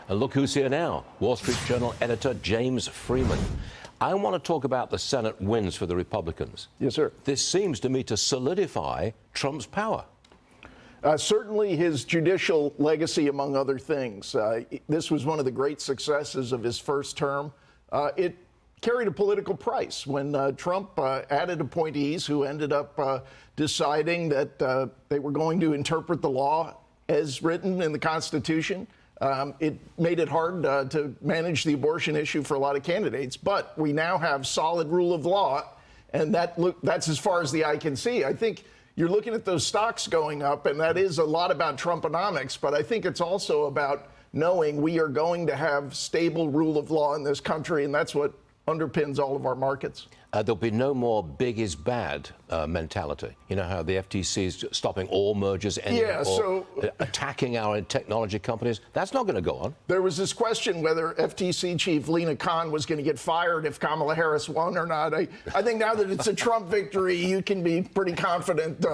And look who's here now, Wall Street Journal editor James Freeman. I want to talk about the Senate wins for the Republicans. Yes, sir. This seems to me to solidify Trump's power. Certainly his judicial legacy, among other things. This was one of the great successes of his first term. It carried a political price when Trump added appointees who ended up deciding that they were going to interpret the law as written in the Constitution. It made it hard to manage the abortion issue for a lot of candidates, but we now have solid rule of law, and that's as far as the eye can see. I think you're looking at those stocks going up, and that is a lot about Trumpenomics, but I think it's also about knowing we are going to have stable rule of law in this country, and that's what underpins all of our markets. There'll be no more big is bad mentality. You know how the FTC is stopping all mergers or attacking our technology companies? That's not going to go on. There was this question whether FTC chief Lina Khan was going to get fired if Kamala Harris won or not. I think now that it's a Trump victory, you can be pretty confident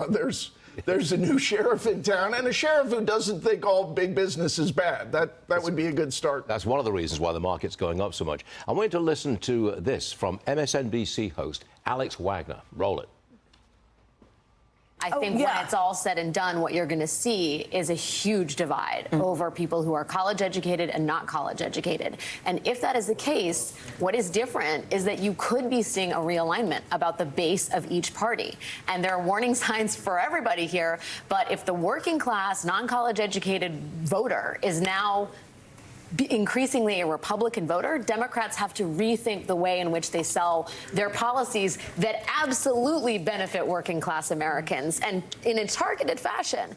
there's a new sheriff in town, and a sheriff who doesn't think all big business is bad. That would be a good start. That's one of the reasons why the market's going up so much. I want you to listen to this from MSNBC host Alex Wagner. Roll it. I think when it's all said and done, what you're going to see is a huge divide over people who are college educated and not college educated. And if that is the case, what is different is that you could be seeing a realignment about the base of each party. And there are warning signs for everybody here. But if the working class, non-college educated voter is now increasingly a Republican voter, Democrats have to rethink the way in which they sell their policies that absolutely benefit working class Americans, and in a targeted fashion.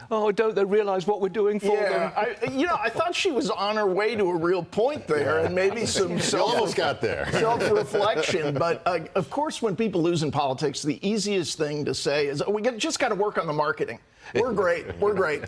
Oh, don't they realize what we're doing for them? I thought she was on her way to a real point there, and maybe some almost got there. Self-reflection. But of course, when people lose in politics, the easiest thing to say is, just got to work on the marketing. We're great,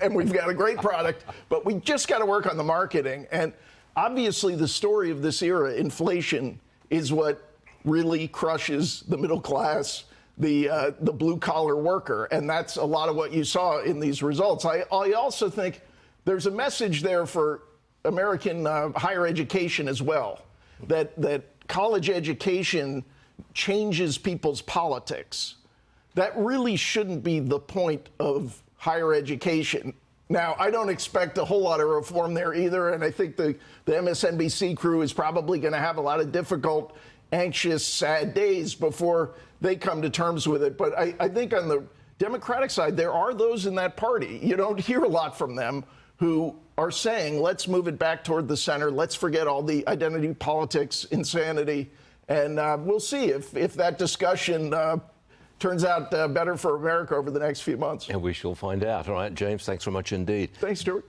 and we've got a great product, but we just got to work on the marketing. And obviously, the story of this era, inflation, is what really crushes the middle class, the blue-collar worker, and that's a lot of what you saw in these results. I also think there's a message there for American higher education as well, that college education changes people's politics. That really shouldn't be the point of higher education. Now, I don't expect a whole lot of reform there either, and I think the MSNBC crew is probably going to have a lot of difficult, anxious, sad days before they come to terms with it. But I think on the Democratic side, there are those in that party, you don't hear a lot from them, who are saying, let's move it back toward the center, let's forget all the identity politics, insanity, and we'll see if that discussion turns out better for America over the next few months. And we shall find out. All right, James, thanks very much indeed. Thanks, Stuart.